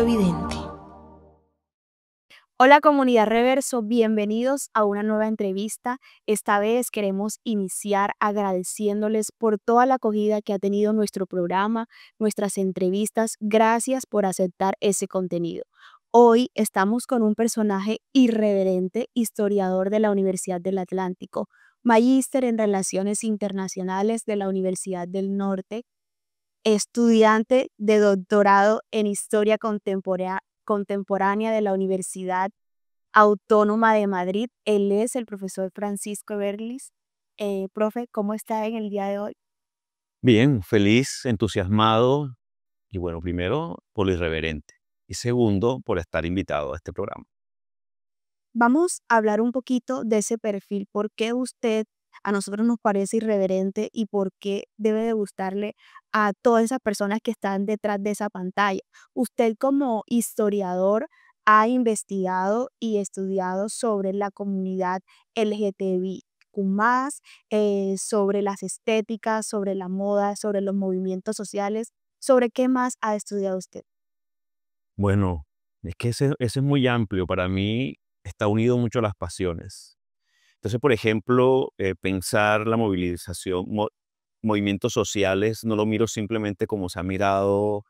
Vidente. Hola comunidad Reverso, bienvenidos a una nueva entrevista. Esta vez queremos iniciar agradeciéndoles por toda la acogida que ha tenido nuestro programa, nuestras entrevistas. Gracias por aceptar ese contenido. Hoy estamos con un personaje irreverente, historiador de la Universidad del Atlántico, magíster en Relaciones Internacionales de la Universidad del Norte, estudiante de doctorado en Historia Contemporánea de la Universidad Autónoma de Madrid. Él es el profesor Francisco Berlis. Profe, ¿cómo está en el día de hoy? Bien, feliz, entusiasmado y bueno, primero por lo irreverente y segundo por estar invitado a este programa. Vamos a hablar un poquito de ese perfil. ¿Por qué usted a nosotros nos parece irreverente y por qué debe de gustarle a todas esas personas que están detrás de esa pantalla? Usted como historiador ha investigado y estudiado sobre la comunidad LGTBIQ+, sobre las estéticas, sobre la moda, sobre los movimientos sociales. ¿Sobre qué más ha estudiado usted? Bueno, es que ese es muy amplio. Para mí está unido mucho a las pasiones. Entonces, por ejemplo, pensar la movilización, movimientos sociales, no lo miro simplemente como se ha mirado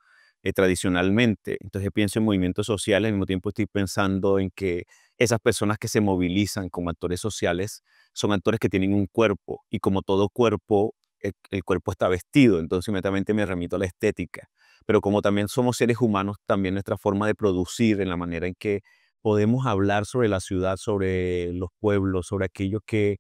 tradicionalmente. Entonces pienso en movimientos sociales, al mismo tiempo estoy pensando en que esas personas que se movilizan como actores sociales son actores que tienen un cuerpo y como todo cuerpo, el cuerpo está vestido, entonces inmediatamente me remito a la estética. Pero como también somos seres humanos, también nuestra forma de producir, en la manera en que podemos hablar sobre la ciudad, sobre los pueblos, sobre aquello que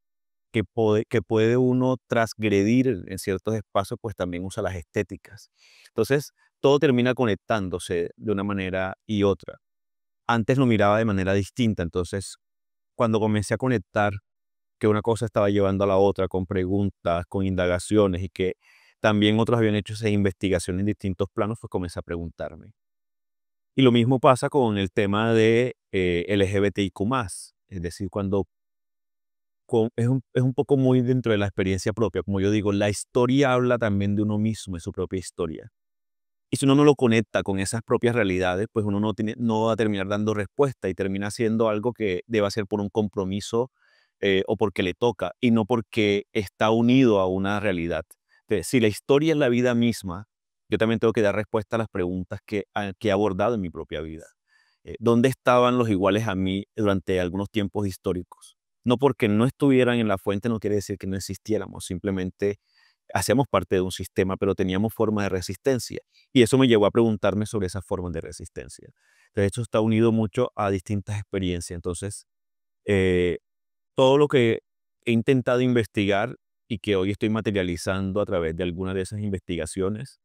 puede uno transgredir en ciertos espacios, pues también usa las estéticas. Entonces, todo termina conectándose de una manera y otra. Antes lo miraba de manera distinta, entonces cuando comencé a conectar que una cosa estaba llevando a la otra con preguntas, con indagaciones y que también otros habían hecho esa investigación en distintos planos, pues comencé a preguntarme. Y lo mismo pasa con el tema de LGBTIQ+, es decir, cuando es un poco muy dentro de la experiencia propia. Como yo digo, la historia habla también de uno mismo, de su propia historia. Y si uno no lo conecta con esas propias realidades, pues uno no va a terminar dando respuesta y termina siendo algo que debe hacer por un compromiso o porque le toca y no porque está unido a una realidad. Entonces, si la historia es la vida misma, yo también tengo que dar respuesta a las preguntas que he abordado en mi propia vida. ¿Dónde estaban los iguales a mí durante algunos tiempos históricos? No porque no estuvieran en la fuente no quiere decir que no existiéramos, simplemente hacíamos parte de un sistema, pero teníamos formas de resistencia. Y eso me llevó a preguntarme sobre esas formas de resistencia. De hecho, está unido mucho a distintas experiencias. Entonces, eh, todo lo que he intentado investigar y que hoy estoy materializando a través de algunas de esas investigaciones,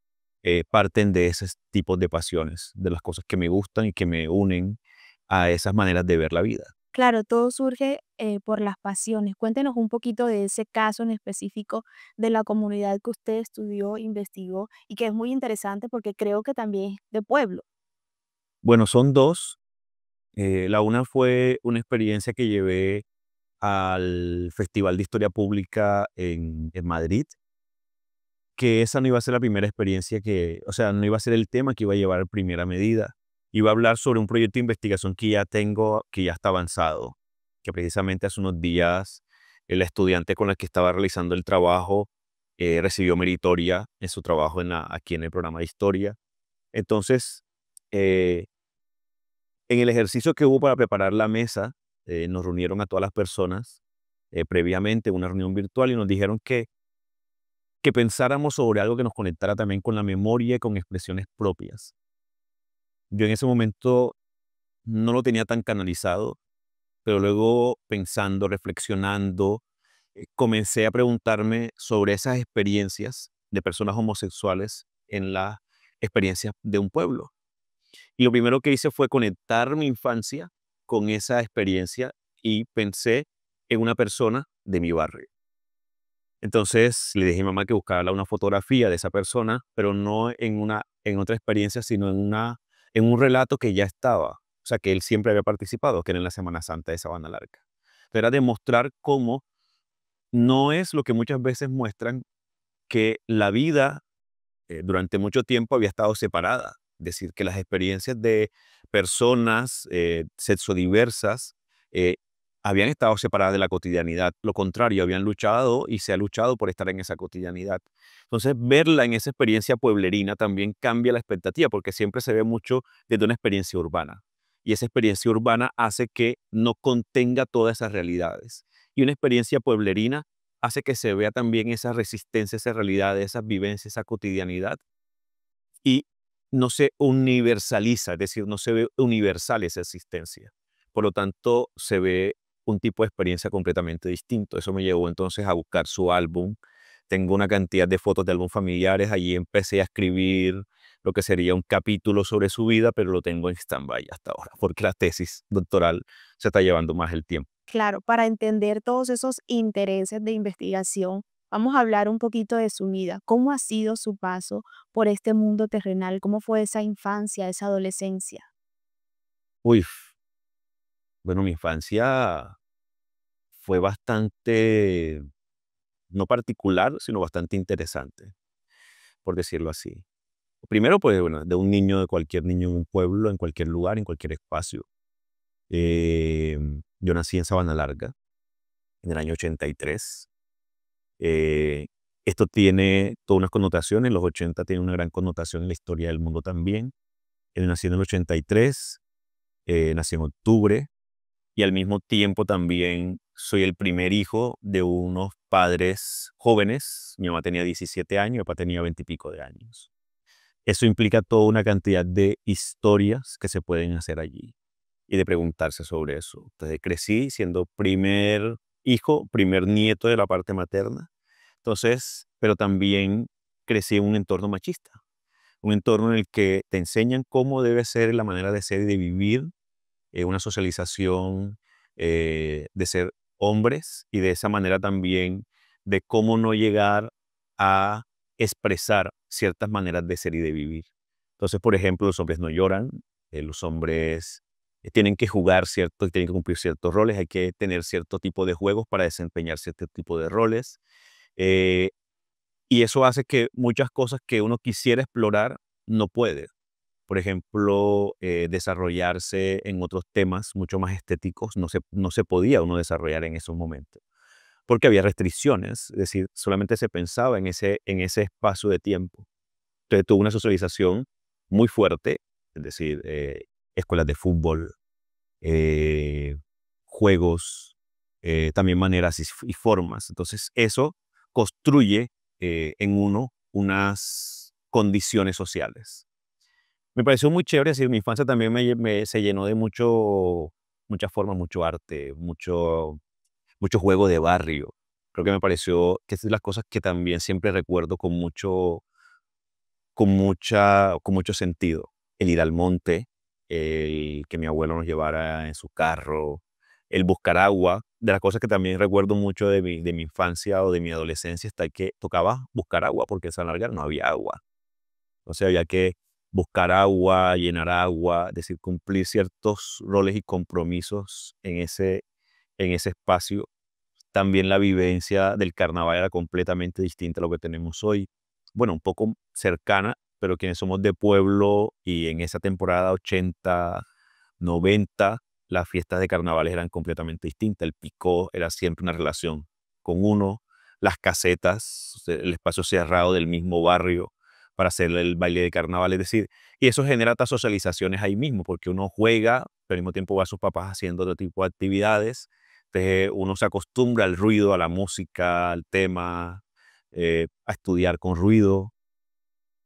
parten de esos tipos de pasiones, de las cosas que me gustan y que me unen a esas maneras de ver la vida. Claro, todo surge por las pasiones. Cuéntenos un poquito de ese caso en específico de la comunidad que usted estudió, investigó y que es muy interesante porque creo que también es de pueblo. Bueno, son dos. La una fue una experiencia que llevé al Festival de Historia Pública en Madrid, que esa no iba a ser la primera experiencia o sea, no iba a ser el tema que iba a llevar a primera medida. Iba a hablar sobre un proyecto de investigación que ya tengo, que ya está avanzado, que precisamente hace unos días el estudiante con el que estaba realizando el trabajo recibió meritoria en su trabajo aquí en el programa de historia. Entonces, eh, en el ejercicio que hubo para preparar la mesa, nos reunieron a todas las personas previamente en una reunión virtual y nos dijeron que pensáramos sobre algo que nos conectara también con la memoria y con expresiones propias. Yo en ese momento no lo tenía tan canalizado, pero luego pensando, reflexionando, comencé a preguntarme sobre esas experiencias de personas homosexuales en la experiencia de un pueblo. Y lo primero que hice fue conectar mi infancia con esa experiencia y pensé en una persona de mi barrio. Entonces le dije a mi mamá que buscara una fotografía de esa persona, pero no en otra experiencia, sino en un relato que ya estaba, o sea, que él siempre había participado, que era en la Semana Santa de Sabana Larga. Era demostrar cómo no es lo que muchas veces muestran, que la vida durante mucho tiempo había estado separada. Es decir, que las experiencias de personas sexodiversas eh, habían estado separadas de la cotidianidad. Lo contrario, habían luchado y se ha luchado por estar en esa cotidianidad. Entonces, verla en esa experiencia pueblerina también cambia la expectativa, porque siempre se ve mucho desde una experiencia urbana. Y esa experiencia urbana hace que no contenga todas esas realidades. Y una experiencia pueblerina hace que se vea también esa resistencia, esa realidad, esa vivencia, esa cotidianidad. Y no se universaliza, es decir, no se ve universal esa existencia. Por lo tanto, se ve un tipo de experiencia completamente distinto. Eso me llevó entonces a buscar su álbum. Tengo una cantidad de fotos de álbum familiares. Allí empecé a escribir lo que sería un capítulo sobre su vida, pero lo tengo en stand-by hasta ahora, porque la tesis doctoral se está llevando más el tiempo. Claro, para entender todos esos intereses de investigación, vamos a hablar un poquito de su vida. ¿Cómo ha sido su paso por este mundo terrenal? ¿Cómo fue esa infancia, esa adolescencia? Uy, bueno, mi infancia fue bastante, no particular, sino bastante interesante, por decirlo así. Primero, pues, bueno, de un niño, de cualquier niño en un pueblo, en cualquier lugar, en cualquier espacio. Yo nací en Sabana Larga, en el año 83. Eh, Esto tiene todas unas connotaciones. Los 80 tienen una gran connotación en la historia del mundo también. Él nació en el 83, nací en octubre, y al mismo tiempo también soy el primer hijo de unos padres jóvenes. Mi mamá tenía 17 años, mi papá tenía 20 y pico de años. Eso implica toda una cantidad de historias que se pueden hacer allí y de preguntarse sobre eso. Entonces crecí siendo primer hijo, primer nieto de la parte materna. Entonces, pero también crecí en un entorno machista, un entorno en el que te enseñan cómo debe ser la manera de ser y de vivir, una socialización de ser hombres, y de esa manera también de cómo no llegar a expresar ciertas maneras de ser y de vivir. Entonces, por ejemplo, los hombres no lloran, los hombres tienen que jugar cierto, tienen que cumplir ciertos roles, hay que tener cierto tipo de juegos para desempeñar cierto tipo de roles. eh, y eso hace que muchas cosas que uno quisiera explorar no puede. Por ejemplo, desarrollarse en otros temas mucho más estéticos no se podía uno desarrollar en esos momentos, porque había restricciones, es decir, solamente se pensaba en ese espacio de tiempo. Entonces tuvo una socialización muy fuerte, es decir, escuelas de fútbol, eh, juegos, también maneras y formas. Entonces eso construye en uno unas condiciones sociales. Me pareció muy chévere, es decir, mi infancia también se llenó de muchas formas, mucho arte, mucho juego de barrio. Creo que me pareció que es de las cosas que también siempre recuerdo con mucho sentido. El ir al monte, el que mi abuelo nos llevara en su carro, el buscar agua. De las cosas que también recuerdo mucho de mi infancia o de mi adolescencia está que tocaba buscar agua, porque en San Largar no había agua. O sea, había que buscar agua, llenar agua, es decir, cumplir ciertos roles y compromisos en ese espacio. También la vivencia del carnaval era completamente distinta a lo que tenemos hoy. Bueno, un poco cercana, pero quienes somos de pueblo y en esa temporada 80, 90, las fiestas de carnavales eran completamente distintas. El picó era siempre una relación con uno, las casetas, o sea, el espacio cerrado del mismo barrio para hacer el baile de carnaval, es decir, y eso genera estas socializaciones ahí mismo, porque uno juega, pero al mismo tiempo va a sus papás haciendo otro tipo de actividades. Entonces uno se acostumbra al ruido, a la música, al tema, a estudiar con ruido.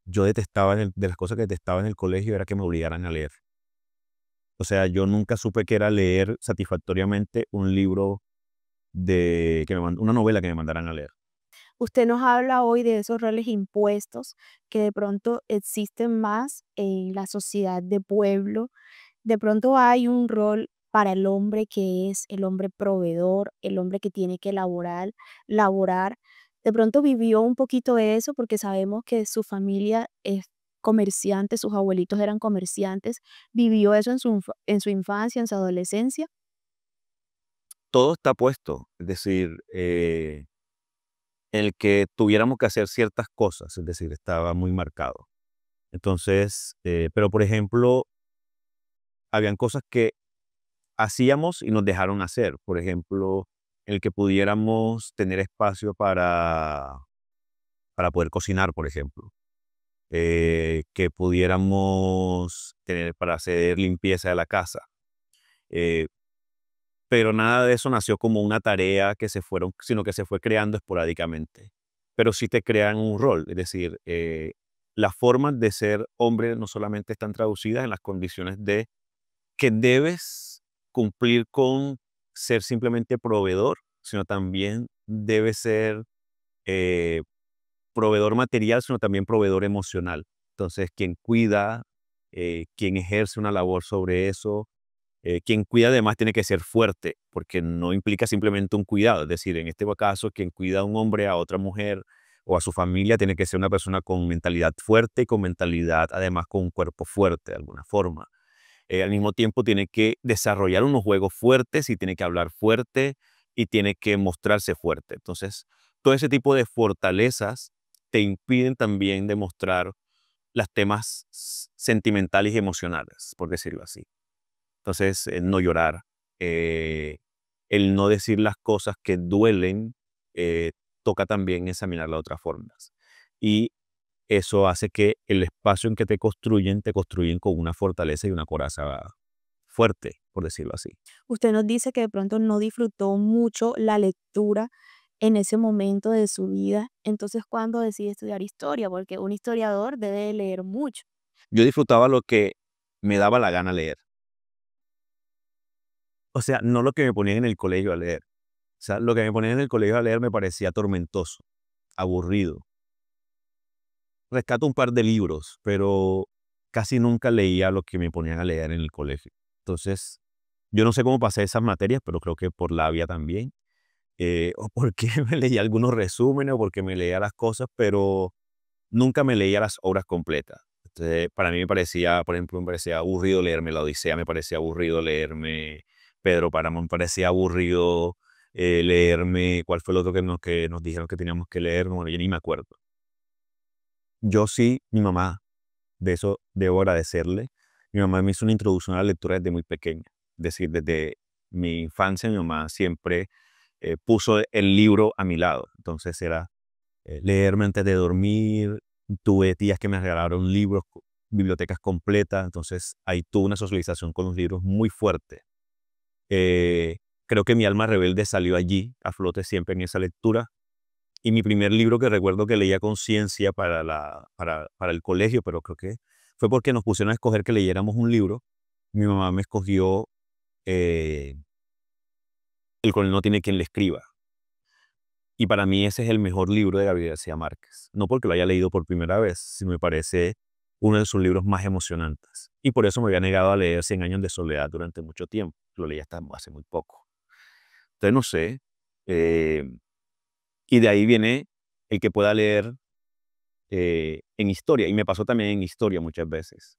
Yo detestaba, de las cosas que detestaba en el colegio era que me obligaran a leer. O sea, yo nunca supe que era leer satisfactoriamente un libro una novela que me mandaran a leer. Usted nos habla hoy de esos roles impuestos que de pronto existen más en la sociedad de pueblo. De pronto hay un rol para el hombre que es el hombre proveedor, el hombre que tiene que laborar. De pronto vivió un poquito de eso porque sabemos que su familia es comerciante, sus abuelitos eran comerciantes. ¿Vivió eso en su infancia, en su adolescencia? Todo está puesto, es decir, en el que tuviéramos que hacer ciertas cosas, es decir, estaba muy marcado. Entonces, pero por ejemplo, habían cosas que hacíamos y nos dejaron hacer. Por ejemplo, el que pudiéramos tener espacio para poder cocinar, por ejemplo. Que pudiéramos tener para hacer limpieza de la casa. Eh, pero nada de eso nació como una tarea que se fueron, sino que se fue creando esporádicamente. Pero sí te crean un rol, es decir, las formas de ser hombre no solamente están traducidas en las condiciones de que debes cumplir con ser simplemente proveedor, sino también debes ser eh, proveedor material, sino también proveedor emocional. Entonces, quien cuida, quien ejerce una labor sobre eso, quien cuida además tiene que ser fuerte, porque no implica simplemente un cuidado. Es decir, en este caso, quien cuida a un hombre, a otra mujer o a su familia, tiene que ser una persona con mentalidad fuerte y con mentalidad, además, con un cuerpo fuerte de alguna forma. Al mismo tiempo, tiene que desarrollar unos juegos fuertes y tiene que hablar fuerte y tiene que mostrarse fuerte. Entonces, todo ese tipo de fortalezas te impiden también demostrar los temas sentimentales y emocionales, por decirlo así. Entonces, no llorar, eh, el no decir las cosas que duelen, toca también examinarlas de otras formas. Y eso hace que el espacio en que te construyen con una fortaleza y una coraza fuerte, por decirlo así. Usted nos dice que de pronto no disfrutó mucho la lectura en ese momento de su vida. Entonces, ¿cuándo decide estudiar historia? Porque un historiador debe leer mucho. Yo disfrutaba lo que me daba la gana leer. O sea, no lo que me ponían en el colegio a leer. O sea, lo que me ponían en el colegio a leer me parecía tormentoso, aburrido. Rescato un par de libros, pero casi nunca leía lo que me ponían a leer en el colegio. Entonces, yo no sé cómo pasé esas materias, pero creo que por labia también. O porque me leía algunos resúmenes, o porque me leía las cosas, pero nunca me leía las obras completas. Entonces, para mí me parecía, por ejemplo, me parecía aburrido leerme La Odisea, me parecía aburrido leerme Pedro Páramo, me parecía aburrido leerme, ¿cuál fue el otro que nos dijeron que teníamos que leer? Bueno, yo ni me acuerdo. Yo sí, mi mamá, de eso debo agradecerle. Mi mamá me hizo una introducción a la lectura desde muy pequeña. Es decir, desde mi infancia, mi mamá siempre puso el libro a mi lado. Entonces era leerme antes de dormir. Tuve tías que me regalaron libros, bibliotecas completas. Entonces ahí tuve una socialización con los libros muy fuerte. Eh, Creo que mi alma rebelde salió allí, a flote siempre en esa lectura. Y mi primer libro que recuerdo que leía con ciencia para el colegio, pero creo que fue porque nos pusieron a escoger que leyéramos un libro. Mi mamá me escogió El coronel no tiene quien le escriba. Y para mí ese es el mejor libro de Gabriel García Márquez. No porque lo haya leído por primera vez, sino me parece uno de sus libros más emocionantes. Y por eso me había negado a leer Cien años de soledad durante mucho tiempo. Lo leí hasta hace muy poco. Entonces no sé. eh, y de ahí viene el que pueda leer en historia. Y me pasó también en historia muchas veces.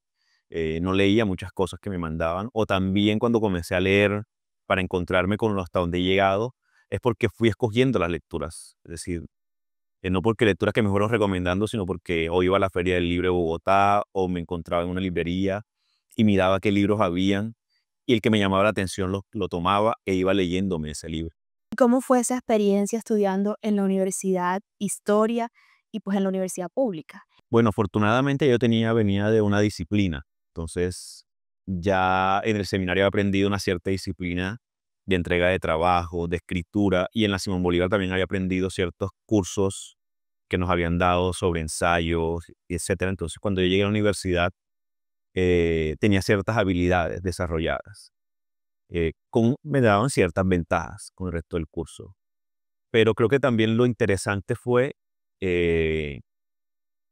No leía muchas cosas que me mandaban. O también cuando comencé a leer para encontrarme con hasta donde he llegado, es porque fui escogiendo las lecturas. Es decir, no porque lecturas que me fueron recomendando, sino porque o iba a la Feria del Libro de Bogotá o me encontraba en una librería y miraba qué libros habían y el que me llamaba la atención lo tomaba e iba leyéndome ese libro. ¿Cómo fue esa experiencia estudiando en la universidad, historia y pues en la universidad pública? Bueno, afortunadamente yo venía de una disciplina, entonces ya en el seminario he aprendido una cierta disciplina de entrega de trabajo, de escritura, y en la Simón Bolívar también había aprendido ciertos cursos que nos habían dado sobre ensayos, etcétera. Entonces, cuando yo llegué a la universidad, tenía ciertas habilidades desarrolladas, me daban ciertas ventajas con el resto del curso. Pero creo que también lo interesante fue eh,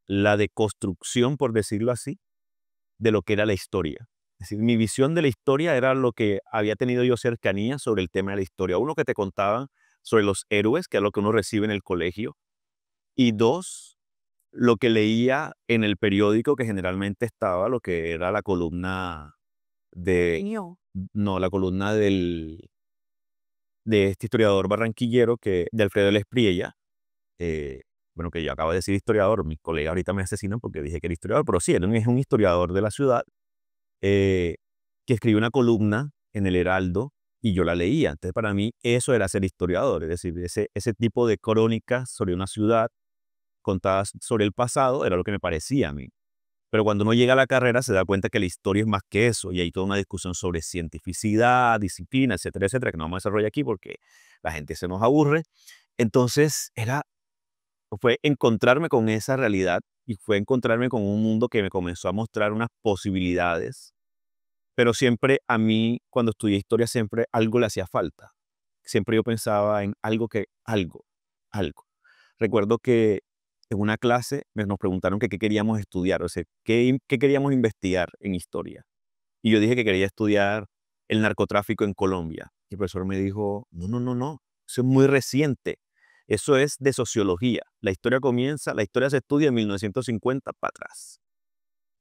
la deconstrucción, por decirlo así, de lo que era la historia. Es decir, mi visión de la historia era lo que había tenido yo cercanía sobre el tema de la historia. Uno, que te contaban sobre los héroes, que es lo que uno recibe en el colegio. Y dos, lo que leía en el periódico, que generalmente estaba lo que era la columna de, Opinión. no, la columna de este historiador barranquillero, de Alfredo Lespriella, bueno, que yo acabo de decir historiador, mis colegas ahorita me asesinan porque dije que era historiador, pero sí, él es un historiador de la ciudad, eh, que escribió una columna en el Heraldo y yo la leía. Entonces, para mí, eso era ser historiador, es decir, ese tipo de crónicas sobre una ciudad contadas sobre el pasado era lo que me parecía a mí. Pero cuando uno llega a la carrera se da cuenta que la historia es más que eso y hay toda una discusión sobre cientificidad, disciplina, etcétera, que no vamos a desarrollar aquí porque la gente se nos aburre. Entonces, fue encontrarme con esa realidad y fue encontrarme con un mundo que me comenzó a mostrar unas posibilidades, pero siempre a mí, cuando estudié historia, siempre algo le hacía falta. Siempre yo pensaba en algo. Recuerdo que en una clase nos preguntaron que qué queríamos estudiar, o sea, qué queríamos investigar en historia. Y yo dije que quería estudiar el narcotráfico en Colombia. Y el profesor me dijo, no, no, no, no, eso es muy reciente. Eso es de sociología. La historia se estudia en 1950 para atrás.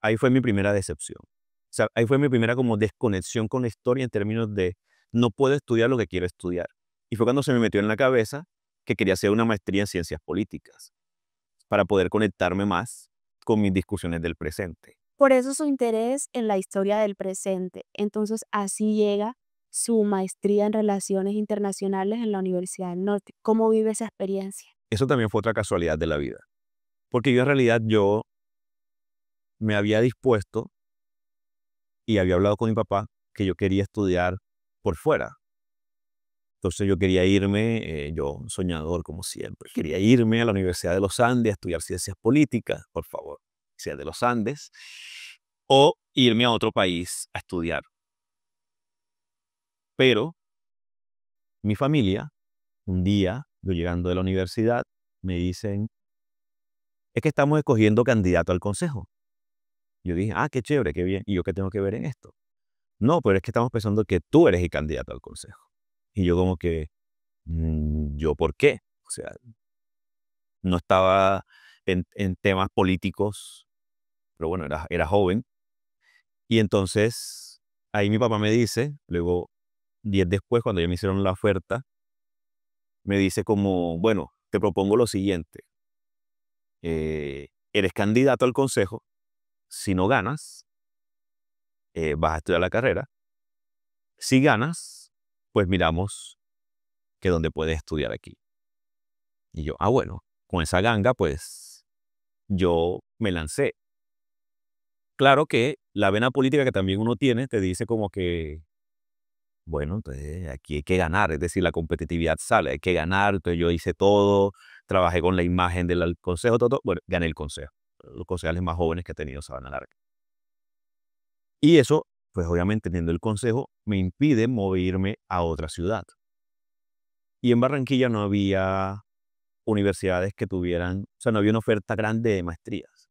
Ahí fue mi primera decepción. O sea, ahí fue mi primera como desconexión con la historia en términos de no puedo estudiar lo que quiero estudiar. Y fue cuando se me metió en la cabeza que quería hacer una maestría en ciencias políticas para poder conectarme más con mis discusiones del presente. Por eso su interés en la historia del presente. Entonces, así llega su maestría en Relaciones Internacionales en la Universidad del Norte. ¿Cómo vive esa experiencia? Eso también fue otra casualidad de la vida. Porque yo en realidad yo me había dispuesto y había hablado con mi papá que yo quería estudiar por fuera. Entonces yo quería irme, yo un soñador como siempre, quería irme a la Universidad de los Andes a estudiar ciencias políticas, por favor, Universidad de los Andes, o irme a otro país a estudiar. Pero mi familia, un día, yo llegando de la universidad, me dicen, es que estamos escogiendo candidato al consejo. Yo dije, ah, qué chévere, qué bien. ¿Y yo qué tengo que ver en esto? No, pero es que estamos pensando que tú eres el candidato al consejo. Y yo como que, ¿yo por qué? O sea, no estaba en temas políticos, pero bueno, era joven. Y entonces, ahí mi papá me dice, luego, 10 después, cuando ya me hicieron la oferta, me dice como, bueno, te propongo lo siguiente. Eres candidato al consejo, si no ganas, vas a estudiar la carrera. Si ganas, pues miramos que dónde puedes estudiar aquí. Y yo, ah, bueno, con esa ganga, pues yo me lancé. Claro que la vena política que también uno tiene te dice como que, bueno, entonces aquí hay que ganar, es decir, la competitividad sale, hay que ganar, entonces yo hice todo, trabajé con la imagen del consejo, todo, bueno, gané el consejo. Los concejales más jóvenes que he tenido Sabana Larga. Y eso, pues obviamente teniendo el consejo, me impide moverme a otra ciudad. Y en Barranquilla no había universidades que tuvieran, o sea, no había una oferta grande de maestrías.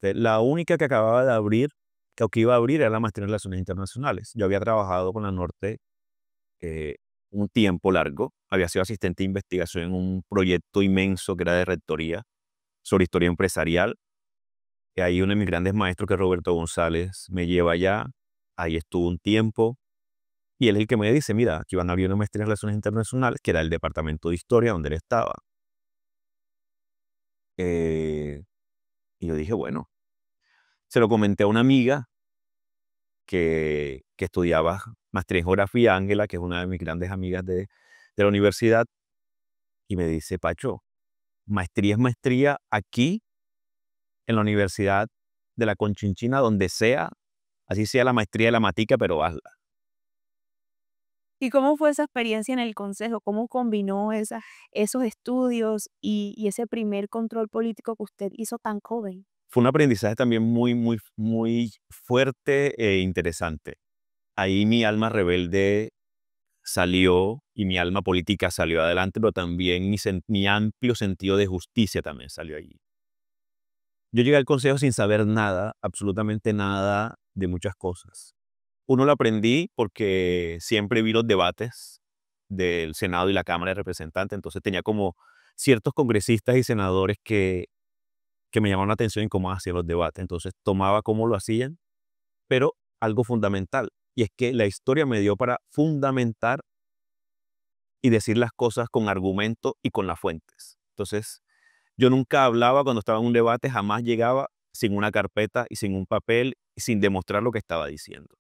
Entonces, la única que acababa de abrir, que iba a abrir, era la maestría en Relaciones Internacionales. Yo había trabajado con la Norte un tiempo largo, había sido asistente de investigación en un proyecto inmenso que era de rectoría sobre historia empresarial. Y ahí uno de mis grandes maestros, que es Roberto González, me lleva allá, ahí estuvo un tiempo, y él es el que me dice, mira, aquí van a abrir una maestría en Relaciones Internacionales, que era el departamento de historia donde él estaba. Eh, y yo dije, bueno, se lo comenté a una amiga que estudiaba maestría en geografía, Ángela, que es una de mis grandes amigas de la universidad, y me dice, Pacho, maestría es maestría aquí, en la Universidad de la Conchinchina, donde sea, así sea la maestría de la matica, pero hazla. ¿Y cómo fue esa experiencia en el consejo? ¿Cómo combinó esos estudios y ese primer control político que usted hizo tan joven? Fue un aprendizaje también muy, muy, muy fuerte e interesante. Ahí mi alma rebelde salió y mi alma política salió adelante, pero también mi amplio sentido de justicia también salió allí. Yo llegué al consejo sin saber nada, absolutamente nada de muchas cosas. Uno lo aprendí porque siempre vi los debates del Senado y la Cámara de Representantes, entonces tenía como ciertos congresistas y senadores que me llamaron la atención en cómo hacían los debates, entonces tomaba cómo lo hacían, pero algo fundamental, y es que la historia me dio para fundamentar y decir las cosas con argumento y con las fuentes. Entonces, Yo nunca hablaba cuando estaba en un debate, jamás llegaba sin una carpeta y sin un papel y sin demostrar lo que estaba diciendo.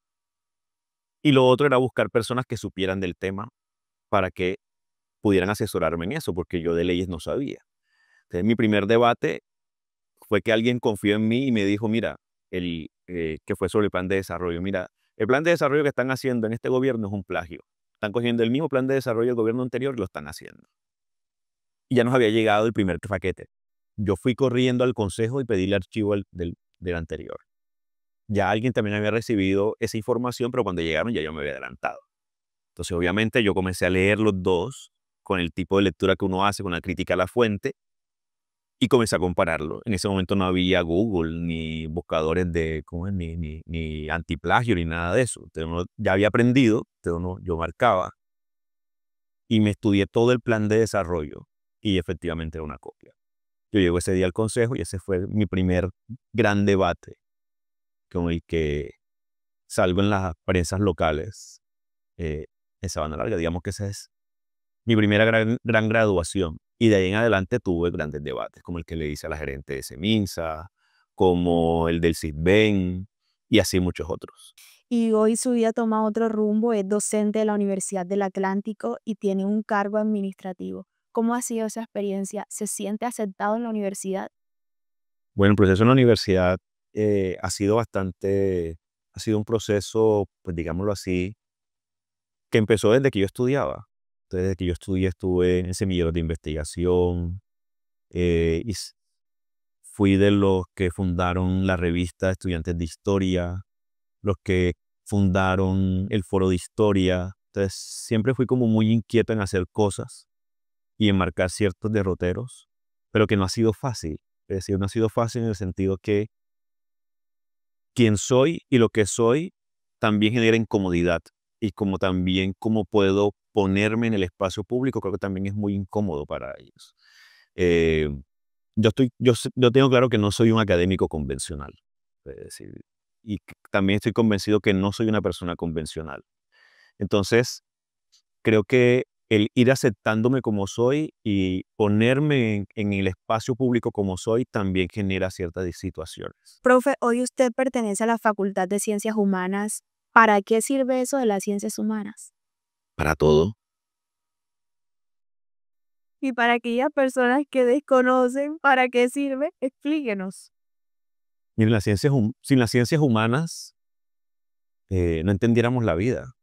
Y lo otro era buscar personas que supieran del tema para que pudieran asesorarme en eso, porque yo de leyes no sabía. Entonces, mi primer debate fue que alguien confió en mí y me dijo, mira, que fue sobre el plan de desarrollo. Mira, el plan de desarrollo que están haciendo en este gobierno es un plagio. Están cogiendo el mismo plan de desarrollo del gobierno anterior y lo están haciendo. Y ya nos había llegado el primer paquete. Yo fui corriendo al consejo y pedí el archivo del anterior. Ya alguien también había recibido esa información, pero cuando llegaron ya yo me había adelantado. Entonces, obviamente, yo comencé a leer los dos con el tipo de lectura que uno hace, con la crítica a la fuente, y comencé a compararlo. En ese momento no había Google, ni buscadores de, ¿cómo es? Ni antiplagio, ni nada de eso. Entonces, ya había aprendido, entonces yo marcaba, y me estudié todo el plan de desarrollo, y efectivamente era una copia. Yo llego ese día al consejo, y ese fue mi primer gran debate con el que salgo en las prensas locales en Sabana Larga. Digamos que esa es mi primera gran graduación. Y de ahí en adelante tuve grandes debates, como el que le hice a la gerente de Seminsa, como el del CISBEN y así muchos otros. Y hoy su vida toma otro rumbo, es docente de la Universidad del Atlántico y tiene un cargo administrativo. ¿Cómo ha sido esa experiencia? ¿Se siente aceptado en la universidad? Bueno, el proceso en la universidad ha sido un proceso, pues digámoslo así, que empezó desde que yo estudiaba. Entonces, desde que yo estudié estuve en semilleros de investigación, fui de los que fundaron la revista Estudiantes de Historia, los que fundaron el Foro de Historia. Entonces, siempre fui como muy inquieto en hacer cosas y en marcar ciertos derroteros, pero que no ha sido fácil. Es decir, no ha sido fácil en el sentido que quien soy y lo que soy también genera incomodidad. Y como también cómo puedo ponerme en el espacio público, creo que también es muy incómodo para ellos. Eh, yo tengo claro que no soy un académico convencional. Es decir, y también estoy convencido que no soy una persona convencional. Entonces, creo que el ir aceptándome como soy y ponerme en el espacio público como soy también genera ciertas situaciones. Profe, hoy usted pertenece a la Facultad de Ciencias Humanas. ¿Para qué sirve eso de las ciencias humanas? Para todo. Y para aquellas personas que desconocen para qué sirve, explíquenos. Miren, sin las ciencias humanas no entendiéramos la vida.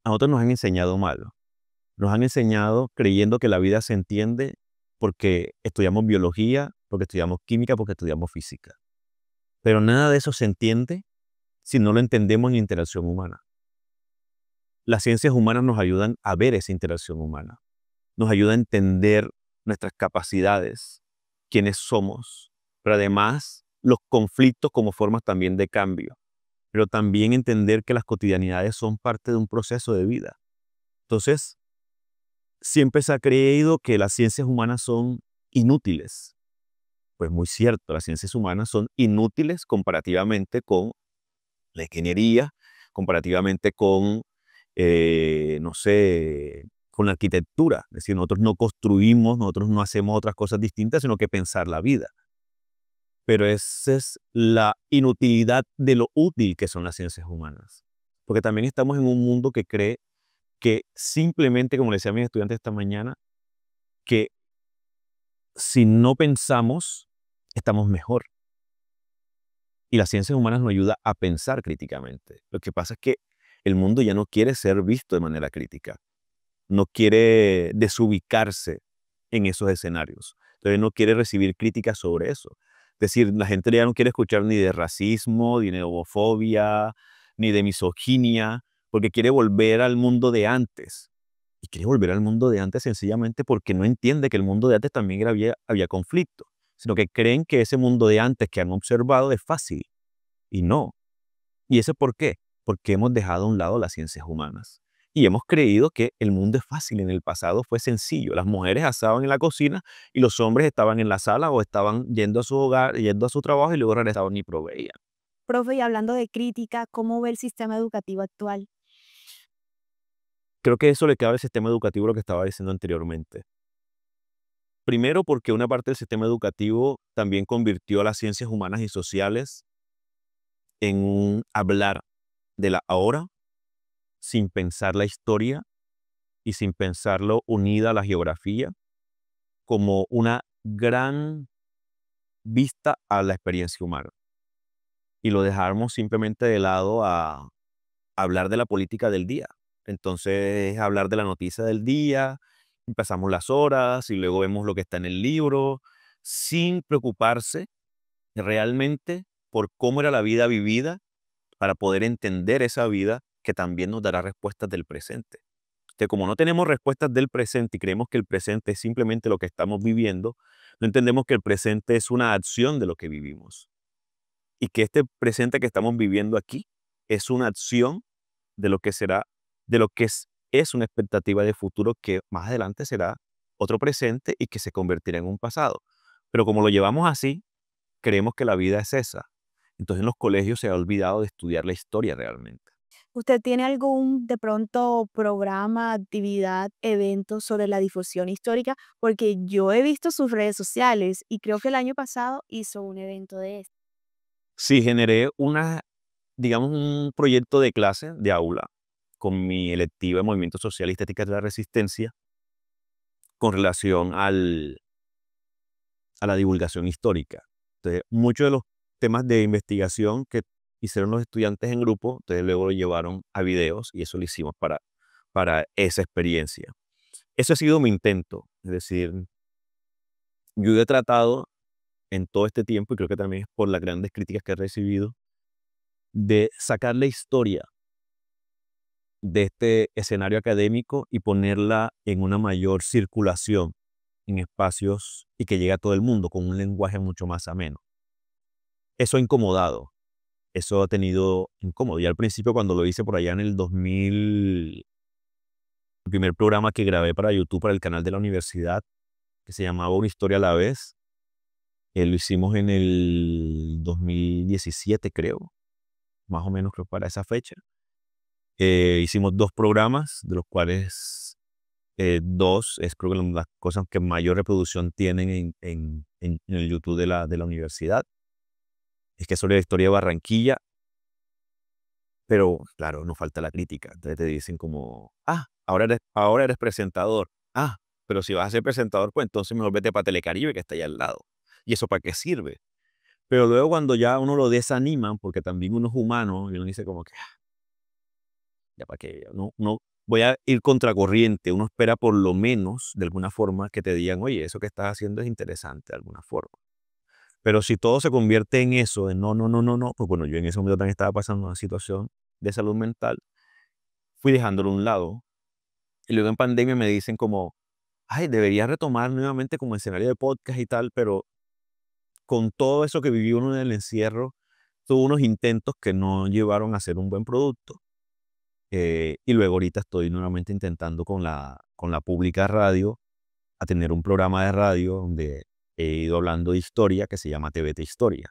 A nosotros nos han enseñado mal. Nos han enseñado creyendo que la vida se entiende porque estudiamos biología, porque estudiamos química, porque estudiamos física. Pero nada de eso se entiende si no lo entendemos en interacción humana. Las ciencias humanas nos ayudan a ver esa interacción humana. Nos ayuda a entender nuestras capacidades, quiénes somos, pero además los conflictos como formas también de cambio, pero también entender que las cotidianidades son parte de un proceso de vida. Entonces, siempre se ha creído que las ciencias humanas son inútiles. Pues muy cierto, las ciencias humanas son inútiles comparativamente con la ingeniería, comparativamente con, no sé, con la arquitectura. Es decir, nosotros no construimos, nosotros no hacemos otras cosas distintas, sino que pensar la vida. Pero esa es la inutilidad de lo útil que son las ciencias humanas. Porque también estamos en un mundo que cree que simplemente, como le decía a mis estudiantes esta mañana, que si no pensamos, estamos mejor. Y las ciencias humanas nos ayuda a pensar críticamente. Lo que pasa es que el mundo ya no quiere ser visto de manera crítica. No quiere desubicarse en esos escenarios. Entonces no quiere recibir críticas sobre eso. Es decir, la gente ya no quiere escuchar ni de racismo, ni de homofobia, ni de misoginia, porque quiere volver al mundo de antes. Y quiere volver al mundo de antes sencillamente porque no entiende que el mundo de antes también había conflicto, sino que creen que ese mundo de antes que han observado es fácil. Y no. ¿Y eso por qué? Porque hemos dejado a un lado las ciencias humanas. Y hemos creído que el mundo es fácil. En el pasado fue sencillo. Las mujeres asaban en la cocina y los hombres estaban en la sala o estaban yendo a su hogar, yendo a su trabajo y luego regresaban y proveían. Profe, y hablando de crítica, ¿cómo ve el sistema educativo actual? Creo que eso le cabe al sistema educativo lo que estaba diciendo anteriormente. Primero, porque una parte del sistema educativo también convirtió a las ciencias humanas y sociales en un hablar de la ahora sin pensar la historia y sin pensarlo unida a la geografía como una gran vista a la experiencia humana. Y lo dejamos simplemente de lado a hablar de la política del día. Entonces, hablar de la noticia del día, pasamos las horas y luego vemos lo que está en el libro, sin preocuparse realmente por cómo era la vida vivida para poder entender esa vida que también nos dará respuestas del presente. Entonces, como no tenemos respuestas del presente y creemos que el presente es simplemente lo que estamos viviendo, no entendemos que el presente es una acción de lo que vivimos y que este presente que estamos viviendo aquí es una acción de lo que será, de lo que es una expectativa de futuro que más adelante será otro presente y que se convertirá en un pasado. Pero como lo llevamos así, creemos que la vida es esa. Entonces en los colegios se ha olvidado de estudiar la historia realmente. ¿Usted tiene algún, de pronto, programa, actividad, evento sobre la difusión histórica? Porque yo he visto sus redes sociales y creo que el año pasado hizo un evento de esto. Sí, generé digamos, un proyecto de clase, de aula, con mi electiva de Movimiento Social y Estética de la Resistencia, con relación a la divulgación histórica. Entonces, muchos de los temas de investigación que hicieron los estudiantes en grupo, entonces luego lo llevaron a videos y eso lo hicimos para esa experiencia. Eso ha sido mi intento, es decir, yo he tratado en todo este tiempo, y creo que también es por las grandes críticas que he recibido, de sacar la historia de este escenario académico y ponerla en una mayor circulación en espacios y que llegue a todo el mundo con un lenguaje mucho más ameno. Eso ha incomodado, eso ha tenido incómodo. Y al principio cuando lo hice por allá en el 2000, el primer programa que grabé para YouTube, para el canal de la universidad, que se llamaba Una historia a la vez, lo hicimos en el 2017 creo, más o menos creo para esa fecha. Hicimos 2 programas, de los cuales 2 es creo que las cosas que mayor reproducción tienen en el YouTube de la universidad. Es que es sobre la historia de Barranquilla, pero claro, nos falta la crítica. Entonces te dicen como, ahora eres presentador. Pero si vas a ser presentador, pues entonces mejor vete para Telecaribe, que está allá al lado. ¿Y eso para qué sirve? Pero luego cuando ya uno lo desaniman, porque también uno es humano, y uno dice como que, ya para qué, no voy a ir contracorriente. Uno espera por lo menos, de alguna forma, que te digan, oye, eso que estás haciendo es interesante de alguna forma. Pero si todo se convierte en eso, en no, no, no, no, no, pues bueno, yo en ese momento también estaba pasando una situación de salud mental, fui dejándolo a un lado. Y luego en pandemia me dicen como, ay, deberías retomar nuevamente como escenario de podcast y tal, pero con todo eso que vivió uno en el encierro, tuvo unos intentos que no llevaron a hacer un buen producto. Y luego ahorita estoy nuevamente intentando con la pública radio a tener un programa de radio donde he ido hablando de historia que se llama TVT Historia.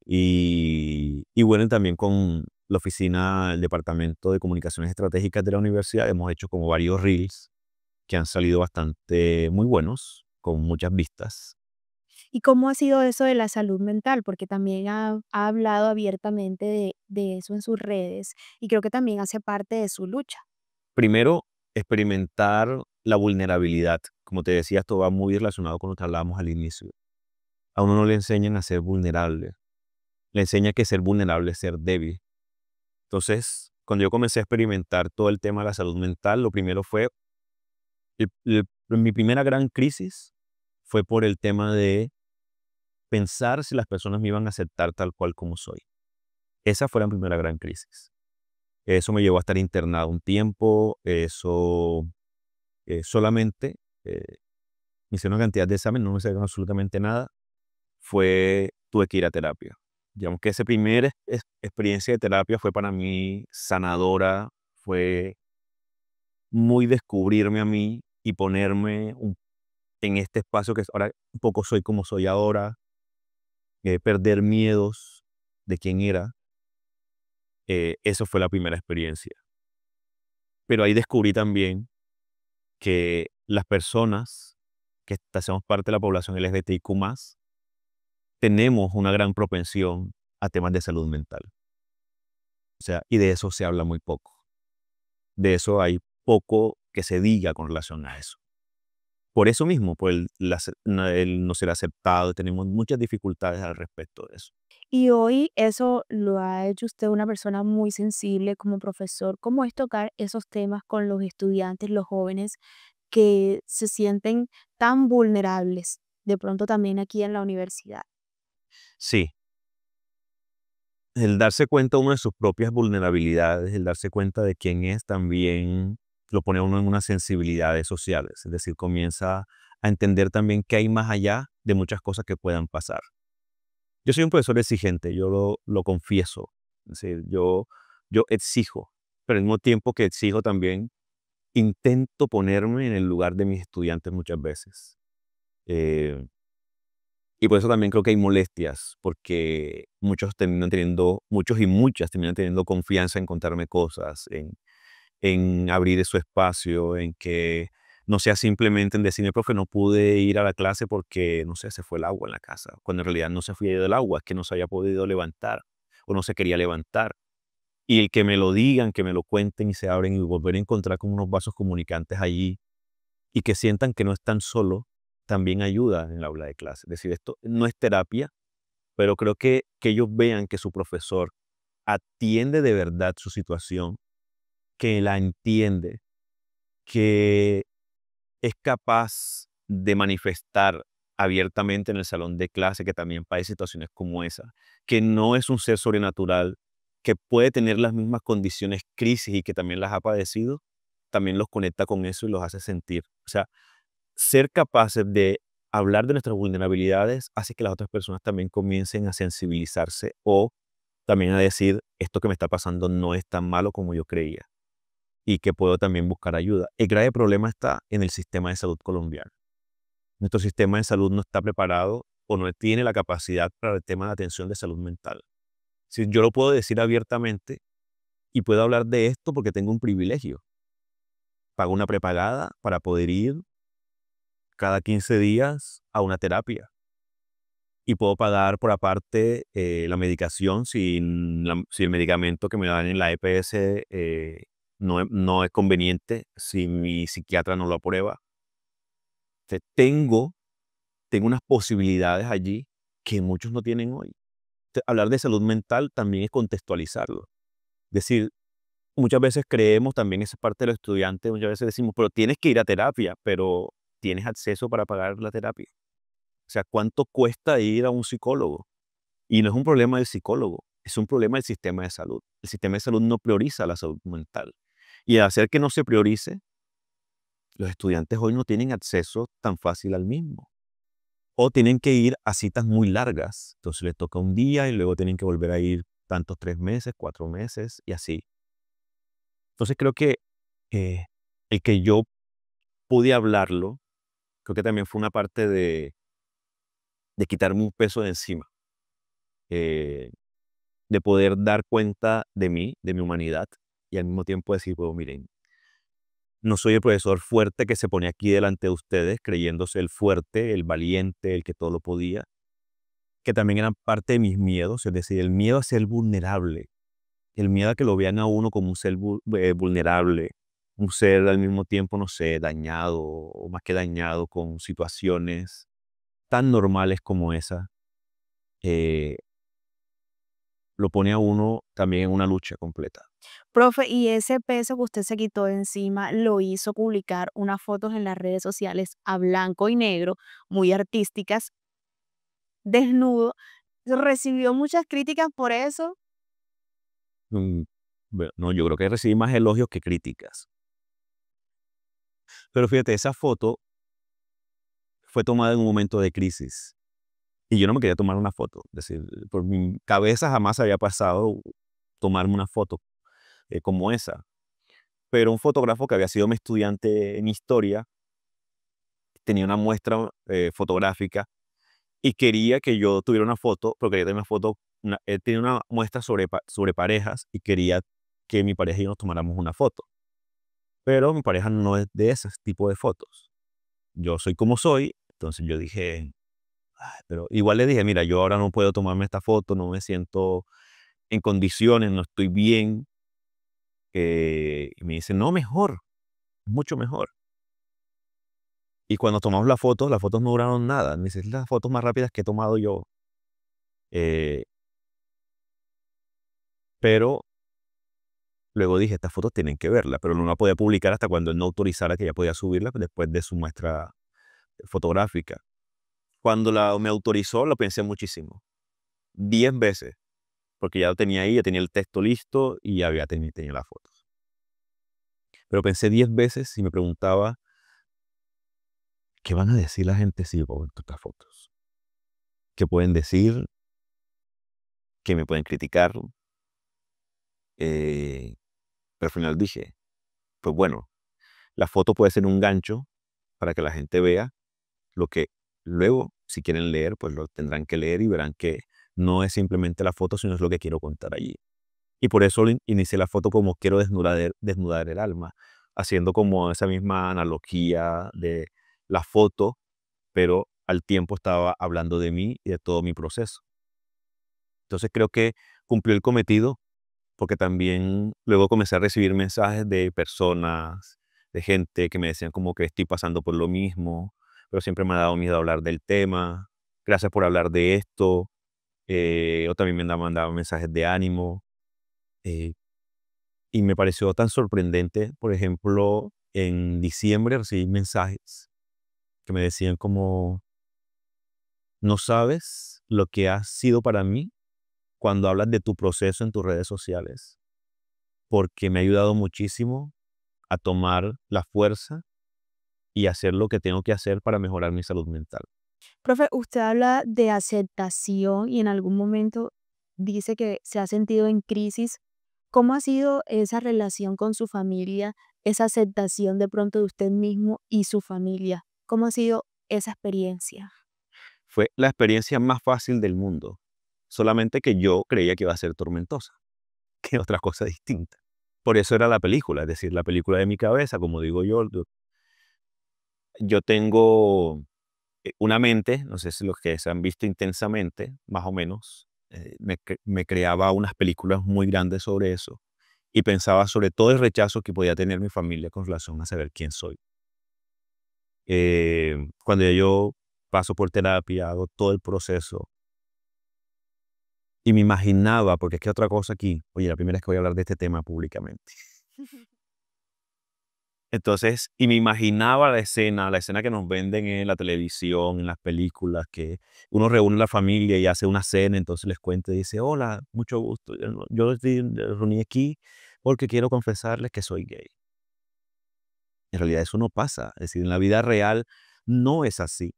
Y bueno, también con la oficina, el Departamento de Comunicaciones Estratégicas de la universidad, hemos hecho como varios reels que han salido bastante muy buenos, con muchas vistas. ¿Y cómo ha sido eso de la salud mental? Porque también ha hablado abiertamente de eso en sus redes y creo que también hace parte de su lucha. Primero, experimentar la vulnerabilidad. Como te decía, esto va muy relacionado con lo que hablábamos al inicio. A uno no le enseñan a ser vulnerable, le enseña que ser vulnerable es ser débil. Entonces, cuando yo comencé a experimentar todo el tema de la salud mental, lo primero fue, mi primera gran crisis fue por el tema de pensar si las personas me iban a aceptar tal cual como soy. Esa fue la primera gran crisis. Eso me llevó a estar internado un tiempo, eso solamente me hicieron una cantidad de exámenes, no me salieron absolutamente nada, tuve que ir a terapia. Digamos que esa primera experiencia de terapia fue para mí sanadora, fue muy descubrirme a mí y ponerme en este espacio que ahora un poco soy como soy ahora, perder miedos de quién era. Eso fue la primera experiencia. Pero ahí descubrí también que las personas que hacemos parte de la población LGBTIQ+, tenemos una gran propensión a temas de salud mental. O sea, y de eso se habla muy poco. De eso hay poco que se diga con relación a eso. Por eso mismo, por el no ser aceptado, tenemos muchas dificultades al respecto de eso. Y hoy eso lo ha hecho usted una persona muy sensible como profesor. ¿Cómo es tocar esos temas con los estudiantes, los jóvenes que se sienten tan vulnerables, de pronto también aquí en la universidad? Sí, el darse cuenta uno de sus propias vulnerabilidades, el darse cuenta de quién es, también lo pone a uno en unas sensibilidades sociales. Es decir, comienza a entender también que hay más allá de muchas cosas que puedan pasar. Yo soy un profesor exigente, yo lo confieso. Es decir, yo exijo, pero al mismo tiempo que exijo también intento ponerme en el lugar de mis estudiantes muchas veces. Eh, y por eso también creo que hay molestias, porque muchos y muchas terminan teniendo confianza en contarme cosas, en abrir su espacio, en que no sea simplemente en decirme, profe, no pude ir a la clase porque, no sé, se fue el agua en la casa, cuando en realidad no se fue el agua, es que no se había podido levantar o no se quería levantar. Y el que me lo digan, que me lo cuenten y se abren y volver a encontrar como unos vasos comunicantes allí y que sientan que no están solos, también ayuda en el aula de clase. Es decir, esto no es terapia, pero creo que ellos vean que su profesor atiende de verdad su situación, que la entiende, que es capaz de manifestar abiertamente en el salón de clase que también padece situaciones como esa, que no es un ser sobrenatural, que puede tener las mismas condiciones, crisis y que también las ha padecido, también los conecta con eso y los hace sentir. O sea, ser capaces de hablar de nuestras vulnerabilidades hace que las otras personas también comiencen a sensibilizarse o también a decir, esto que me está pasando no es tan malo como yo creía y que puedo también buscar ayuda. El grave problema está en el sistema de salud colombiano. Nuestro sistema de salud no está preparado o no tiene la capacidad para el tema de atención de salud mental. Si yo lo puedo decir abiertamente y puedo hablar de esto porque tengo un privilegio. Pago una prepagada para poder ir cada 15 días a una terapia y puedo pagar por aparte la medicación si el medicamento que me dan en la EPS no es conveniente, si mi psiquiatra no lo aprueba. Entonces, tengo unas posibilidades allí que muchos no tienen hoy. Hablar de salud mental también es contextualizarlo. Es decir, muchas veces creemos, también esa parte de los estudiantes, muchas veces decimos, pero tienes que ir a terapia, pero ¿tienes acceso para pagar la terapia? O sea, ¿cuánto cuesta ir a un psicólogo? Y no es un problema del psicólogo, es un problema del sistema de salud. El sistema de salud no prioriza la salud mental. Y al hacer que no se priorice, los estudiantes hoy no tienen acceso tan fácil al mismo. O tienen que ir a citas muy largas. Entonces les toca un día y luego tienen que volver a ir tantos 3 meses, 4 meses y así. Entonces creo que eh, el que yo pude hablarlo, creo que también fue una parte de quitarme un peso de encima. eh, de poder dar cuenta de mí, de mi humanidad, y al mismo tiempo decir, pues miren, no soy el profesor fuerte que se pone aquí delante de ustedes creyéndose el fuerte, el valiente, el que todo lo podía, que también eran parte de mis miedos, es decir, el miedo a ser vulnerable, el miedo a que lo vean a uno como un ser vulnerable, un ser al mismo tiempo, no sé, dañado o más que dañado con situaciones tan normales como esa, eh, lo pone a uno también en una lucha completa. Profe, y ese peso que usted se quitó de encima lo hizo publicar unas fotos en las redes sociales a blanco y negro, muy artísticas, desnudo. ¿Recibió muchas críticas por eso? Mm, bueno, no, yo creo que recibí más elogios que críticas. Pero fíjate, esa foto fue tomada en un momento de crisis y yo no me quería tomar una foto. Es decir, por mi cabeza jamás había pasado tomarme una foto como esa. Pero un fotógrafo que había sido mi estudiante en historia tenía una muestra fotográfica y quería que yo tuviera una foto, porque quería tener una foto, él tenía una muestra sobre parejas y quería que mi pareja y yo nos tomáramos una foto. Pero mi pareja no es de ese tipo de fotos. Yo soy como soy Entonces yo dije, "Ay", pero igual le dije, mira, yo ahora no puedo tomarme esta foto, no me siento en condiciones, no estoy bien. Y me dice, no, mejor, mucho mejor. Y cuando tomamos las fotos no duraron nada. Me dice, es las fotos más rápidas que he tomado yo. Eh, pero luego dije, estas fotos tienen que verlas, pero no la podía publicar hasta cuando él no autorizara que ya podía subirla después de su muestra fotográfica. Cuando me autorizó, lo pensé muchísimo. 10 veces, porque ya lo tenía ahí, ya tenía el texto listo y ya tenía las fotos. Pero pensé 10 veces y me preguntaba, ¿qué van a decir la gente si yo pongo estas fotos? ¿Qué pueden decir? ¿Qué me pueden criticar? Pero al final dije, pues bueno, la foto puede ser un gancho para que la gente vea lo que luego, si quieren leer, pues lo tendrán que leer y verán que no es simplemente la foto, sino es lo que quiero contar allí. Y por eso inicié la foto como quiero desnudar el alma, haciendo como esa misma analogía de la foto, pero al tiempo estaba hablando de mí y de todo mi proceso. Entonces creo que cumplió el cometido porque también luego comencé a recibir mensajes de personas, de gente que me decían como que estoy pasando por lo mismo, pero siempre me ha dado miedo hablar del tema. Gracias por hablar de esto. O también me mandaban mensajes de ánimo. eh, y me pareció tan sorprendente, por ejemplo, en diciembre recibí mensajes que me decían como, no sabes lo que ha sido para mí cuando hablas de tu proceso en tus redes sociales, porque me ha ayudado muchísimo a tomar la fuerza y hacer lo que tengo que hacer para mejorar mi salud mental. Profe, usted habla de aceptación y en algún momento dice que se ha sentido en crisis. ¿Cómo ha sido esa relación con su familia, esa aceptación de pronto de usted mismo y su familia? ¿Cómo ha sido esa experiencia? Fue la experiencia más fácil del mundo, solamente que yo creía que iba a ser tormentosa, que otra cosa distinta. Por eso era la película, es decir, la película de mi cabeza, como digo yo tengo una mente, no sé si los que se han visto intensamente, más o menos, me creaba unas películas muy grandes sobre eso y pensaba sobre todo el rechazo que podía tener mi familia con relación a saber quién soy. Cuando ya yo paso por terapia, hago todo el proceso y me imaginaba, porque es que otra cosa aquí, oye, la primera vez que voy a hablar de este tema públicamente. Entonces, y me imaginaba la escena que nos venden en la televisión, en las películas, que uno reúne a la familia y hace una cena, entonces les cuenta y dice, hola, mucho gusto, yo estoy reuní aquí porque quiero confesarles que soy gay. En realidad eso no pasa, es decir, en la vida real no es así.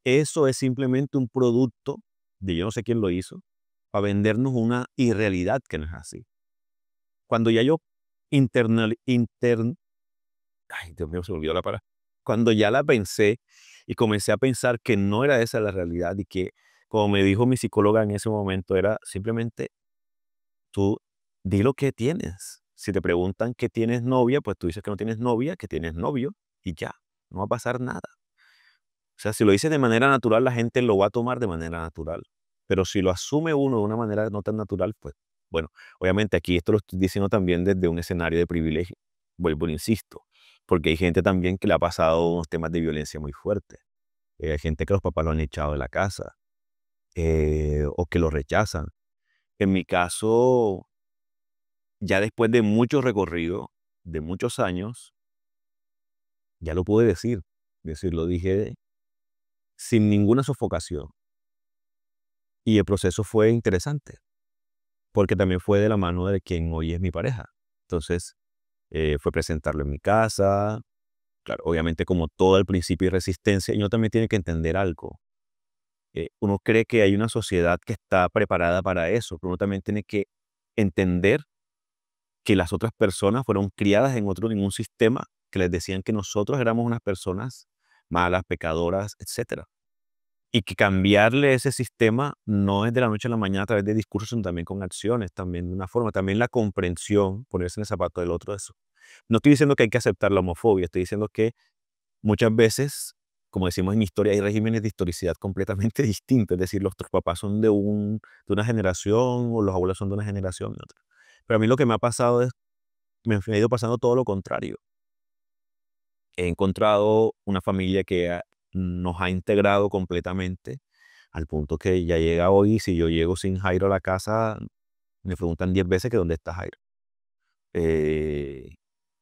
Eso es simplemente un producto de yo no sé quién lo hizo, para vendernos una irrealidad que no es así. Cuando ya yo internal, intern, ay, Dios mío, se me olvidó la palabra. Cuando ya la pensé y comencé a pensar que no era esa la realidad y que, como me dijo mi psicóloga en ese momento, era simplemente tú di lo que tienes. Si te preguntan que tienes novia, pues tú dices que no tienes novia, que tienes novio y ya, no va a pasar nada. O sea, si lo dices de manera natural, la gente lo va a tomar de manera natural. Pero si lo asume uno de una manera no tan natural, pues bueno, obviamente aquí esto lo estoy diciendo también desde un escenario de privilegio. Vuelvo, insisto, porque hay gente también que le ha pasado unos temas de violencia muy fuertes. Hay gente que los papás lo han echado de la casa o que lo rechazan. En mi caso, ya después de mucho recorrido, de muchos años, ya lo pude decir. Es decir, lo dije sin ninguna sofocación. Y el proceso fue interesante, porque también fue de la mano de quien hoy es mi pareja. Entonces, fue presentarlo en mi casa. Claro, obviamente como todo al principio hay resistencia, y uno también tiene que entender algo. Uno cree que hay una sociedad que está preparada para eso, pero uno también tiene que entender que las otras personas fueron criadas en un sistema que les decían que nosotros éramos unas personas malas, pecadoras, etcétera. Y que cambiarle ese sistema no es de la noche a la mañana a través de discursos, sino también con acciones, también de una forma, también la comprensión, ponerse en el zapato del otro. Eso. No estoy diciendo que hay que aceptar la homofobia, estoy diciendo que muchas veces como decimos en historia, hay regímenes de historicidad completamente distintos, es decir, nuestros papás son de una generación o los abuelos son de una generación y otra. Pero a mí lo que me ha pasado es, me ha ido pasando todo lo contrario. He encontrado una familia que nos ha integrado completamente al punto que ya llega hoy, si yo llego sin Jairo a la casa, me preguntan 10 veces que dónde está Jairo. Eh,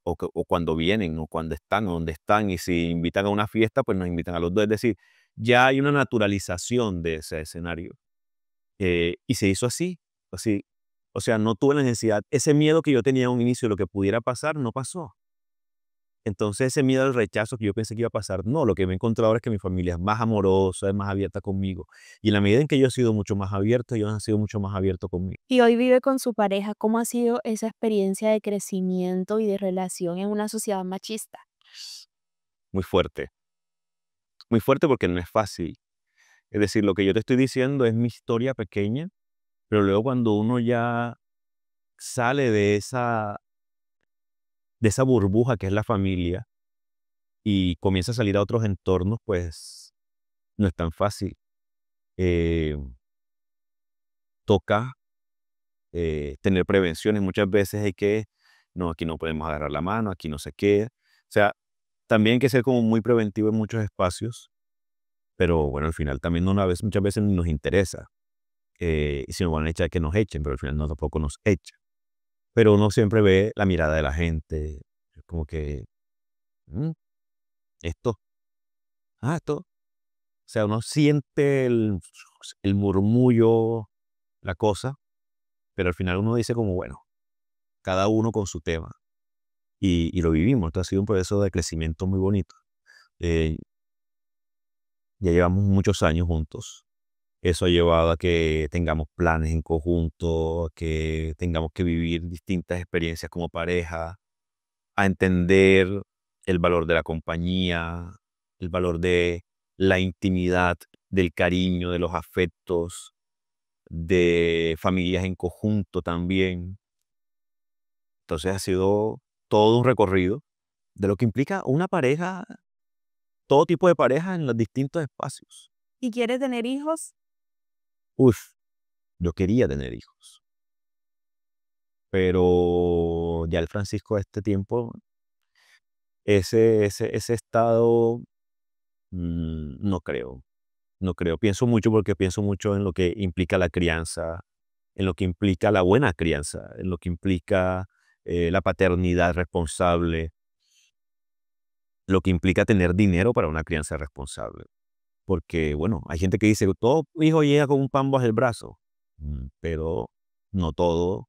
o cuando vienen, o cuando están, o dónde están, y si invitan a una fiesta, pues nos invitan a los dos. Es decir, ya hay una naturalización de ese escenario. Y se hizo así, así. O sea, no tuve la necesidad, ese miedo que yo tenía a un inicio de lo que pudiera pasar, no pasó. Entonces ese miedo al rechazo que yo pensé que iba a pasar, no, lo que me he encontrado ahora es que mi familia es más amorosa, es más abierta conmigo. Y en la medida en que yo he sido mucho más abierto, ellos han sido mucho más abiertos conmigo. Y hoy vive con su pareja. ¿Cómo ha sido esa experiencia de crecimiento y de relación en una sociedad machista? Muy fuerte porque no es fácil. Es decir, lo que yo te estoy diciendo es mi historia pequeña, pero luego cuando uno ya sale de esa burbuja que es la familia y comienza a salir a otros entornos, pues no es tan fácil. Eh, Toca tener prevenciones. Muchas veces hay que, no, aquí no podemos agarrar la mano, aquí no sé qué. O sea, también hay que ser como muy preventivo en muchos espacios, pero bueno, al final también muchas veces ni nos interesa. Y si nos van a echar, que nos echen, pero al final no tampoco nos echan. Pero uno siempre ve la mirada de la gente, como que, "Mm, esto, esto". O sea, uno siente el murmullo, la cosa, pero al final uno dice como, bueno, cada uno con su tema. Y lo vivimos. Esto ha sido un proceso de crecimiento muy bonito. Eh, ya llevamos muchos años juntos. Eso ha llevado a que tengamos planes en conjunto, a que tengamos que vivir distintas experiencias como pareja, a entender el valor de la compañía, el valor de la intimidad, del cariño, de los afectos, de familias en conjunto también. Entonces ha sido todo un recorrido de lo que implica una pareja, todo tipo de pareja en los distintos espacios. ¿Y quiere tener hijos? Uf, yo quería tener hijos, pero ya el Francisco de este tiempo, ese estado, no creo, no creo. Pienso mucho porque pienso mucho en lo que implica la crianza, en lo que implica la buena crianza, en lo que implica la paternidad responsable, lo que implica tener dinero para una crianza responsable. Porque, bueno, hay gente que dice, todo hijo llega con un pan bajo el brazo, pero no todo.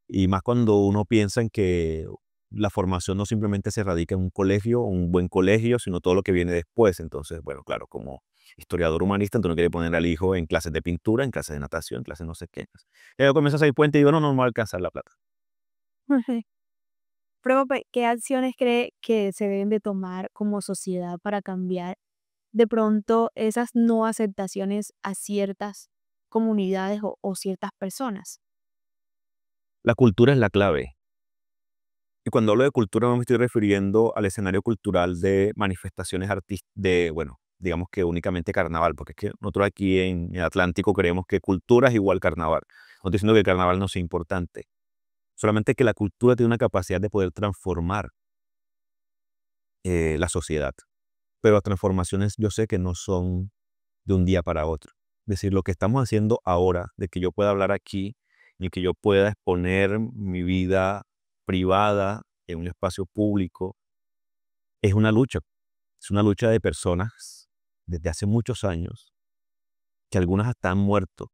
Y más cuando uno piensa en que la formación no simplemente se radica en un colegio, un buen colegio, sino todo lo que viene después. Entonces, bueno, claro, como historiador humanista, entonces uno quiere poner al hijo en clases de pintura, en clases de natación, en clases no sé qué. Y luego comienza a hacer puente y digo, no, no me va a alcanzar la plata. Profe, ¿qué acciones cree que se deben de tomar como sociedad para cambiar de pronto esas no aceptaciones a ciertas comunidades o ciertas personas? La cultura es la clave. Y cuando hablo de cultura no me estoy refiriendo al escenario cultural de manifestaciones artísticas, de, bueno, digamos que únicamente carnaval, porque es que nosotros aquí en el Atlántico creemos que cultura es igual carnaval. No estoy diciendo que el carnaval no sea importante, solamente que la cultura tiene una capacidad de poder transformar la sociedad. Pero las transformaciones yo sé que no son de un día para otro. Es decir, lo que estamos haciendo ahora, de que yo pueda hablar aquí y que yo pueda exponer mi vida privada en un espacio público, es una lucha. Es una lucha de personas desde hace muchos años, que algunas hasta han muerto,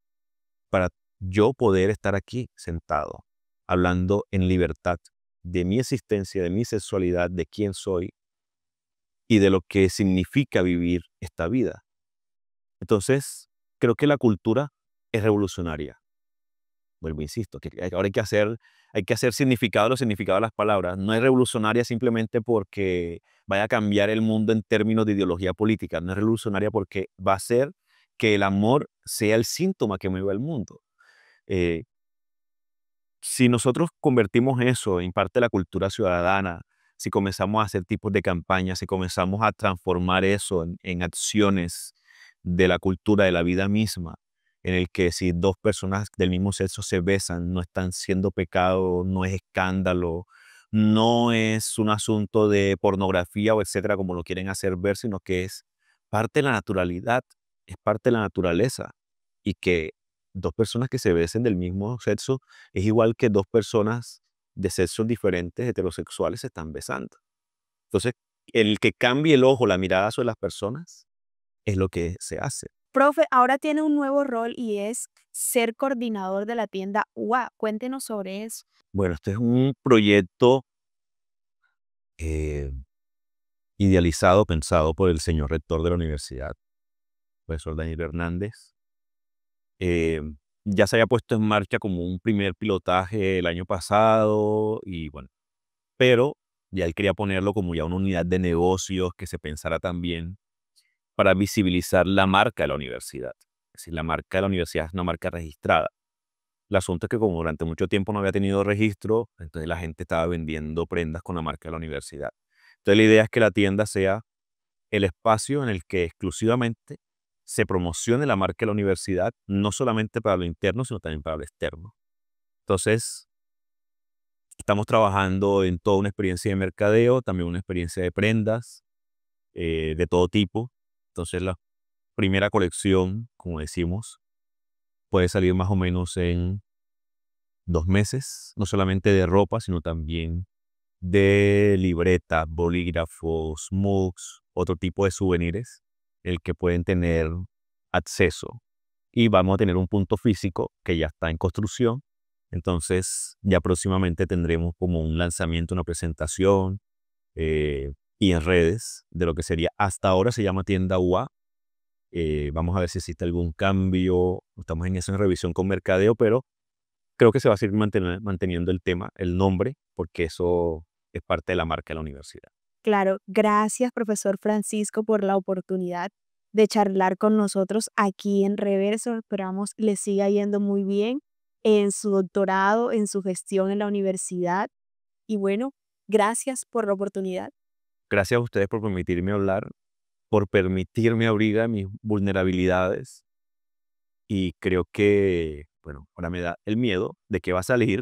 para yo poder estar aquí sentado, hablando en libertad de mi existencia, de mi sexualidad, de quién soy y de lo que significa vivir esta vida. Entonces, creo que la cultura es revolucionaria. Vuelvo, insisto, que ahora hay que hacer significado de los significados de las palabras. No es revolucionaria simplemente porque vaya a cambiar el mundo en términos de ideología política. No es revolucionaria porque va a hacer que el amor sea el síntoma que mueva el mundo. Si nosotros convertimos eso en parte de la cultura ciudadana, si comenzamos a hacer tipos de campañas, si comenzamos a transformar eso en acciones de la cultura, de la vida misma, en el que si dos personas del mismo sexo se besan, no están siendo pecado, no es escándalo, no es un asunto de pornografía o etcétera, como lo quieren hacer ver, sino que es parte de la naturalidad, es parte de la naturaleza. Y que dos personas que se besen del mismo sexo es igual que dos personas de sexos diferentes, heterosexuales, se están besando. Entonces, el que cambie el ojo, la mirada sobre las personas, es lo que se hace. Profe, ahora tiene un nuevo rol y es ser coordinador de la tienda UA. Cuéntenos sobre eso. Bueno, este es un proyecto eh, idealizado, pensado por el señor rector de la universidad, profesor Daniel Hernández. Eh, ya se había puesto en marcha como un primer pilotaje el año pasado y bueno, pero ya él quería ponerlo como ya una unidad de negocios que se pensara también para visibilizar la marca de la universidad. Es decir, la marca de la universidad es una marca registrada. El asunto es que como durante mucho tiempo no había tenido registro, entonces la gente estaba vendiendo prendas con la marca de la universidad. Entonces la idea es que la tienda sea el espacio en el que exclusivamente se promocione la marca de la universidad, no solamente para lo interno, sino también para lo externo. Entonces, estamos trabajando en toda una experiencia de mercadeo, también una experiencia de prendas, de todo tipo. Entonces, la primera colección, como decimos, puede salir más o menos en 2 meses, no solamente de ropa, sino también de libretas, bolígrafos, mugs, otro tipo de souvenirs, el que pueden tener acceso. Y vamos a tener un punto físico que ya está en construcción. Entonces, ya próximamente tendremos como un lanzamiento, una presentación y en redes de lo que sería, hasta ahora se llama Tienda UA. Vamos a ver si existe algún cambio. Estamos en eso, en revisión con mercadeo, pero creo que se va a seguir manteniendo el tema, el nombre, porque eso es parte de la marca de la universidad. Claro, gracias, profesor Francisco, por la oportunidad de charlar con nosotros aquí en Reverso. Esperamos le siga yendo muy bien en su doctorado, en su gestión en la universidad. Y bueno, gracias por la oportunidad. Gracias a ustedes por permitirme hablar, por permitirme abrir a mis vulnerabilidades y creo que, bueno, ahora me da el miedo de que va a salir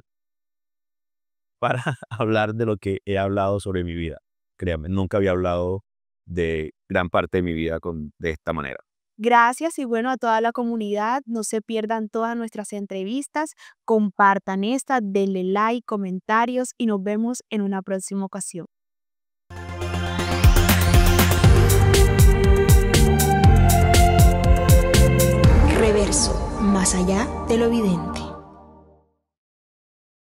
para hablar de lo que he hablado sobre mi vida. Créanme, nunca había hablado de gran parte de mi vida de esta manera. Gracias y bueno, a toda la comunidad, no se pierdan todas nuestras entrevistas, compartan esta, denle like, comentarios y nos vemos en una próxima ocasión. Reverso, más allá de lo evidente.